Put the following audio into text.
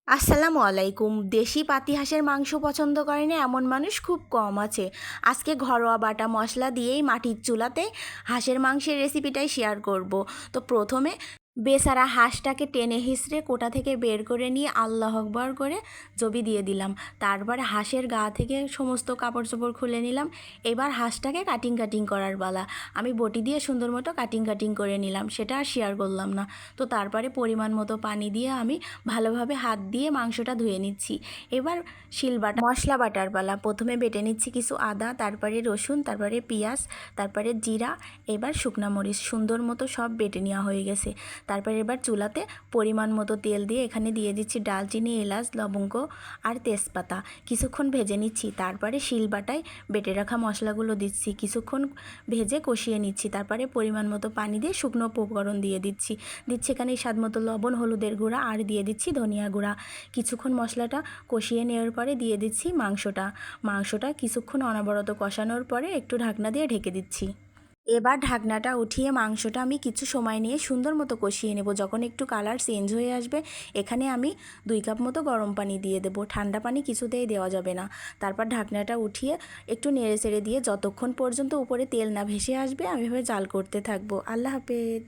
আসসালামু আলাইকুম। দেশি পাতি হাঁসের মাংস পছন্দ করে না এমন মানুষ খুব কম আছে। আজকে ঘরোয়া বাটা মশলা দিয়েই মাটির চুলাতে হাঁসের মাংসের রেসিপিটাই শেয়ার করব। তো প্রথমে বেচারা হাঁসটাকে টেনে হিঁচড়ে কোটা থেকে বের করে নিয়ে আল্লাহ আকবার করে জবি দিয়ে দিলাম। তারপরে হাঁসের গা থেকে সমস্ত কাপড় চোপড় খুলে নিলাম। এবার হাঁসটাকে কাটিং কাটিং করার পালা। আমি বটি দিয়ে সুন্দর মতো কাটিং কাটিং করে নিলাম, সেটা আর শেয়ার করলাম না। তো তারপরে পরিমাণ মতো পানি দিয়ে আমি ভালোভাবে হাত দিয়ে মাংসটা ধুয়ে নিচ্ছি। এবার শিলবাটা মশলা বাটার পালা। প্রথমে বেটে নিচ্ছি কিছু আদা, তারপরে রসুন, তারপরে পেঁয়াজ, তারপরে জিরা, এবার শুকনা মরিচ সুন্দর মতো সব বেটে নেওয়া হয়ে গেছে। তারপরে এবার চুলাতে পরিমাণ মতো তেল দিয়ে এখানে দিয়ে দিচ্ছি ডালচিনি, এলাচ, লবঙ্গ আর তেজপাতা। কিছুক্ষণ ভেজে নিচ্ছি। তারপরে শিলবাটায় বেটে রাখা মশলাগুলো দিচ্ছি, কিছুক্ষণ ভেজে কষিয়ে নিচ্ছি। তারপরে পরিমাণ মতো পানি দিয়ে শুকনো উপকরণ দিয়ে দিচ্ছি এখানে স্বাদ মতো লবণ, হলুদের গুঁড়া আর দিয়ে দিচ্ছি ধনিয়া গুঁড়া। কিছুক্ষণ মশলাটা কষিয়ে নেওয়ার পরে দিয়ে দিচ্ছি মাংসটা কিছুক্ষণ অনবরত কষানোর পরে একটু ঢাকনা দিয়ে ঢেকে দিচ্ছি। এবার ঢাকনাটা উঠিয়ে মাংসটা আমি কিছু সময় নিয়ে সুন্দর মতো কষিয়ে নেব। যখন একটু কালার চেঞ্জ হয়ে আসবে এখানে আমি 2 কাপ মতো গরম পানি দিয়ে দেবো। ঠান্ডা পানি কিছুতেই দেওয়া যাবে না। তারপর ঢাকনাটা উঠিয়ে একটু নেড়ে চেড়ে দিয়ে যতক্ষণ পর্যন্ত উপরে তেল না ভেসে আসবে আমি এভাবে জাল করতে থাকবো। আল্লাহ হাফেজ।